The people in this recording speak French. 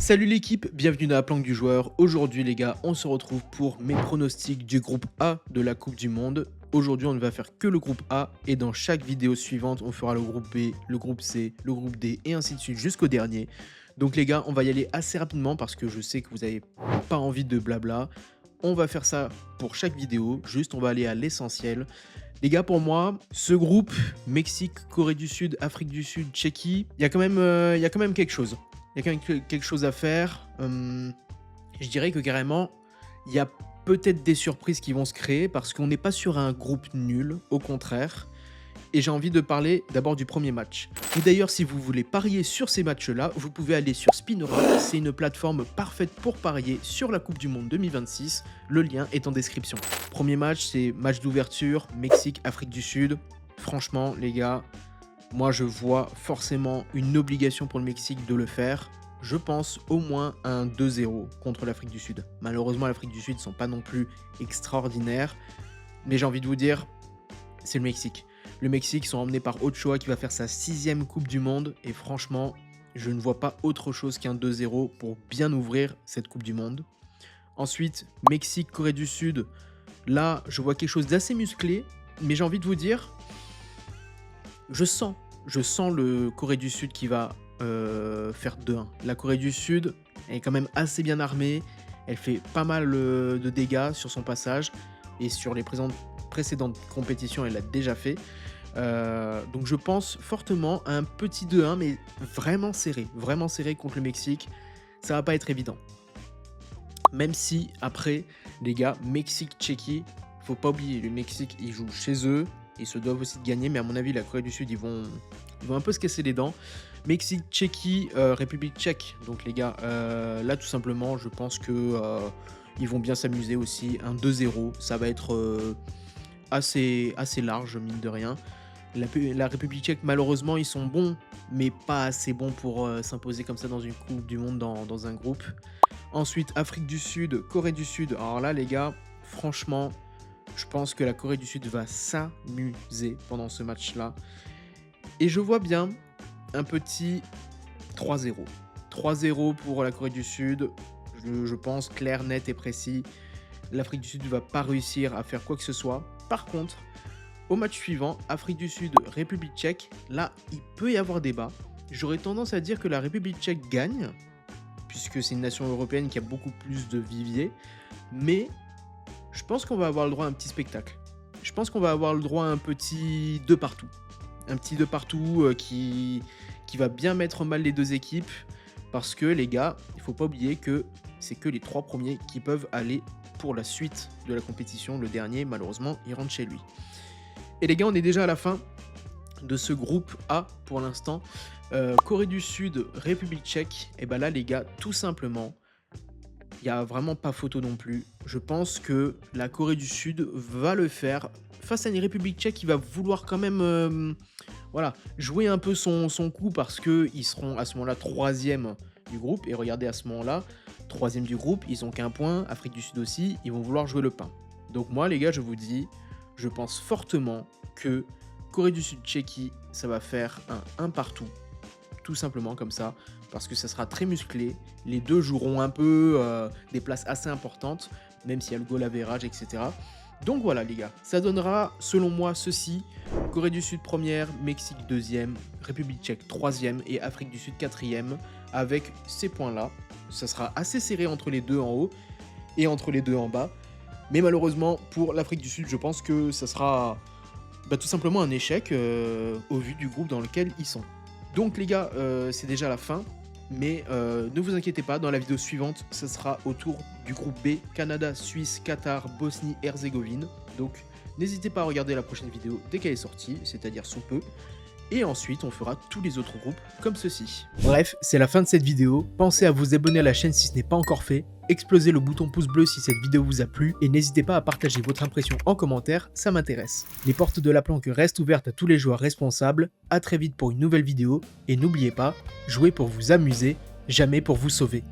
Salut l'équipe, bienvenue dans la planque du joueur. Aujourd'hui les gars, on se retrouve pour mes pronostics du groupe A de la Coupe du Monde. Aujourd'hui on ne va faire que le groupe A et dans chaque vidéo suivante on fera le groupe B, le groupe C, le groupe D et ainsi de suite jusqu'au dernier. Donc les gars, on va y aller assez rapidement parce que je sais que vous n'avez pas envie de blabla. On va faire ça pour chaque vidéo, juste on va aller à l'essentiel. Les gars, pour moi, ce groupe, Mexique, Corée du Sud, Afrique du Sud, Tchéquie, il y a quand même quelque chose. Il y a quand même quelque chose à faire. Je dirais que carrément, il y a peut-être des surprises qui vont se créer parce qu'on n'est pas sur un groupe nul, au contraire. Et j'ai envie de parler d'abord du premier match. Et d'ailleurs, si vous voulez parier sur ces matchs-là, vous pouvez aller sur Spinora. C'est une plateforme parfaite pour parier sur la Coupe du Monde 2026. Le lien est en description. Premier match, c'est match d'ouverture, Mexique, Afrique du Sud. Franchement, les gars, moi je vois forcément une obligation pour le Mexique de le faire. Je pense au moins à un 2-0 contre l'Afrique du Sud. Malheureusement, l'Afrique du Sud ne sont pas non plus extraordinaires. Mais j'ai envie de vous dire, c'est le Mexique. Le Mexique sont emmenés par Ochoa qui va faire sa 6e Coupe du Monde. Et franchement, je ne vois pas autre chose qu'un 2-0 pour bien ouvrir cette Coupe du Monde. Ensuite, Mexique, Corée du Sud. Là, je vois quelque chose d'assez musclé. Mais j'ai envie de vous dire, je sens le Corée du Sud qui va faire 2-1. La Corée du Sud est quand même assez bien armée. Elle fait pas mal de dégâts sur son passage. Et sur les précédentes compétitions, elle l'a déjà fait. Donc je pense fortement à un petit 2-1, mais vraiment serré contre le Mexique. Ça va pas être évident. Même si, après, les gars, Mexique-Tchéquie, faut pas oublier, le Mexique, ils jouent chez eux. Ils se doivent aussi de gagner, mais à mon avis, la Corée du Sud, ils vont un peu se casser les dents. Mexique, Tchéquie, République tchèque. Donc les gars, là, tout simplement, je pense que ils vont bien s'amuser aussi. Un 2-0, ça va être assez large, mine de rien. La République tchèque, malheureusement, ils sont bons, mais pas assez bons pour s'imposer comme ça dans une Coupe du Monde, dans un groupe. Ensuite, Afrique du Sud, Corée du Sud. Alors là, les gars, franchement, je pense que la Corée du Sud va s'amuser pendant ce match-là. Et je vois bien un petit 3-0. 3-0 pour la Corée du Sud. Je pense clair, net et précis. L'Afrique du Sud ne va pas réussir à faire quoi que ce soit. Par contre, au match suivant, Afrique du Sud, République tchèque, là, il peut y avoir débat. J'aurais tendance à dire que la République tchèque gagne, puisque c'est une nation européenne qui a beaucoup plus de vivier. Mais je pense qu'on va avoir le droit à un petit spectacle. Je pense qu'on va avoir le droit à un petit 2 partout. Un petit 2 partout qui va bien mettre mal les deux équipes. Parce que les gars, il ne faut pas oublier que c'est que les 3 premiers qui peuvent aller pour la suite de la compétition. Le dernier, malheureusement, il rentre chez lui. Et les gars, on est déjà à la fin de ce groupe A pour l'instant. Corée du Sud, République tchèque. Et ben là, les gars, tout simplement, il n'y a vraiment pas photo non plus. Je pense que la Corée du Sud va le faire face à une République tchèque qui va vouloir quand même jouer un peu son coup parce qu'ils seront à ce moment-là 3e du groupe. Et regardez, à ce moment-là, 3e du groupe, ils ont qu'un point. Afrique du Sud aussi, ils vont vouloir jouer le pain. Donc moi, les gars, je vous dis, je pense fortement que Corée du Sud, Tchéquie, ça va faire un 1 partout. Tout simplement comme ça, parce que ça sera très musclé. Les deux joueront un peu des places assez importantes, même s'il y a le goal average, etc. Donc voilà les gars, ça donnera selon moi ceci: Corée du Sud première, Mexique 2e, République tchèque 3e et Afrique du Sud 4e. Avec ces points-là, ça sera assez serré entre les deux en haut et entre les deux en bas. Mais malheureusement pour l'Afrique du Sud, je pense que ça sera tout simplement un échec au vu du groupe dans lequel ils sont. Donc les gars, c'est déjà la fin, mais ne vous inquiétez pas, dans la vidéo suivante, ce sera au tour du groupe B, Canada, Suisse, Qatar, Bosnie-Herzégovine. Donc n'hésitez pas à regarder la prochaine vidéo dès qu'elle est sortie, c'est-à-dire sous peu. Et ensuite, on fera tous les autres groupes comme ceci. Bref, c'est la fin de cette vidéo. Pensez à vous abonner à la chaîne si ce n'est pas encore fait. Explosez le bouton pouce bleu si cette vidéo vous a plu. Et n'hésitez pas à partager votre impression en commentaire, ça m'intéresse. Les portes de la planque restent ouvertes à tous les joueurs responsables. A très vite pour une nouvelle vidéo. Et n'oubliez pas, jouez pour vous amuser, jamais pour vous sauver.